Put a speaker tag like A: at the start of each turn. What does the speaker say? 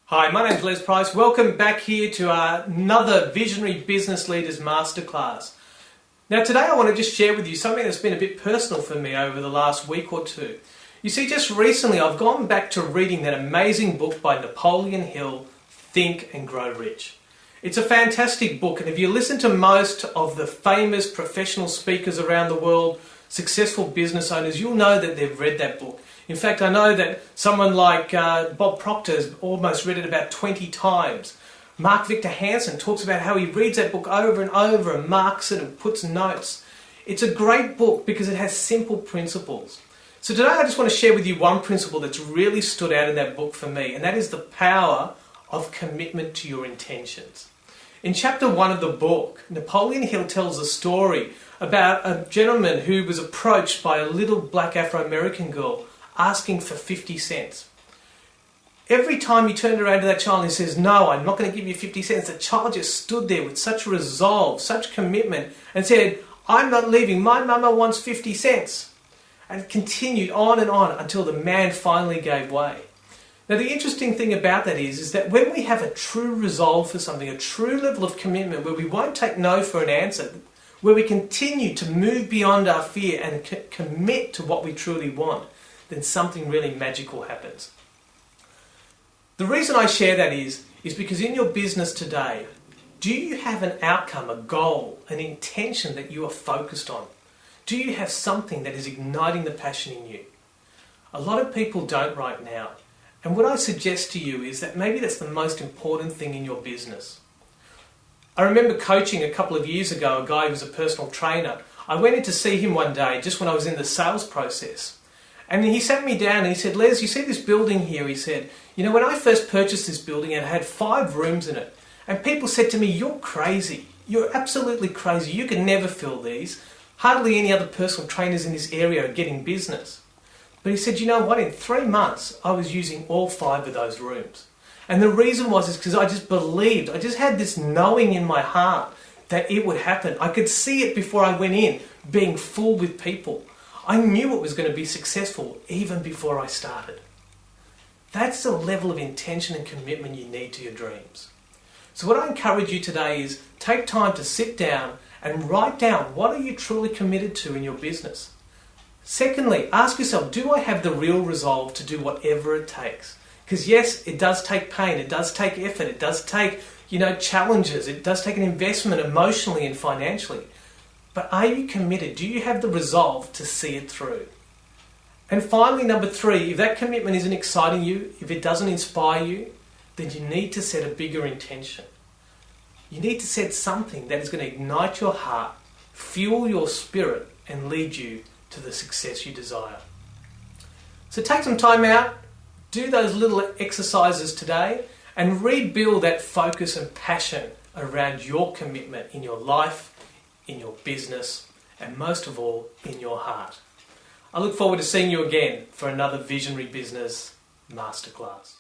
A: Hi, my name's Les Price. Welcome back here to another Visionary Business Leaders Masterclass. Now today I want to just share with you something that's been a bit personal for me over the last week or two. You see, just recently I've gone back to reading that amazing book by Napoleon Hill, Think and Grow Rich. It's a fantastic book, and if you listen to most of the famous professional speakers around the world, successful business owners, you'll know that they've read that book. In fact, I know that someone like Bob Proctor has almost read it about 20 times. Mark Victor Hansen talks about how he reads that book over and over and marks it and puts notes. It's a great book because it has simple principles. So today I just want to share with you one principle that's really stood out in that book for me, and that is the power of commitment to your intentions. In chapter 1 of the book, Napoleon Hill tells a story about a gentleman who was approached by a little black Afro-American girl asking for 50 cents. Every time he turned around to that child and he says, "No, I'm not going to give you 50 cents," the child just stood there with such resolve, such commitment, and said, "I'm not leaving, my mama wants 50 cents. And it continued on and on until the man finally gave way. Now the interesting thing about that is that when we have a true resolve for something, a true level of commitment where we won't take no for an answer, where we continue to move beyond our fear and commit to what we truly want, then something really magical happens. The reason I share that is because in your business today, do you have an outcome, a goal, an intention that you are focused on? Do you have something that is igniting the passion in you? A lot of people don't right now. And what I suggest to you is that maybe that's the most important thing in your business. I remember coaching a couple of years ago a guy who was a personal trainer. I went in to see him one day just when I was in the sales process. And he sat me down and he said, "Les, you see this building here?" He said, "You know, when I first purchased this building, it had 5 rooms in it. And people said to me, 'You're crazy. You're absolutely crazy. You can never fill these. Hardly any other personal trainers in this area are getting business.' But he said, 'You know what? In 3 months, I was using all 5 of those rooms.' And the reason was because I just believed, I just had this knowing in my heart that it would happen. I could see it before I went in, being full with people. I knew it was going to be successful even before I started." That's the level of intention and commitment you need to your dreams. So what I encourage you today is take time to sit down and write down what are you truly committed to in your business. Secondly, ask yourself, do I have the real resolve to do whatever it takes? Because yes, it does take pain, it does take effort, it does take, challenges, it does take an investment emotionally and financially. But are you committed? Do you have the resolve to see it through? And finally, number 3, if that commitment isn't exciting you, if it doesn't inspire you, then you need to set a bigger intention. You need to set something that is going to ignite your heart, fuel your spirit, and lead you to the success you desire. So take some time out, do those little exercises today, and rebuild that focus and passion around your commitment in your life, in your business, and most of all, in your heart. I look forward to seeing you again for another Visionary Business Masterclass.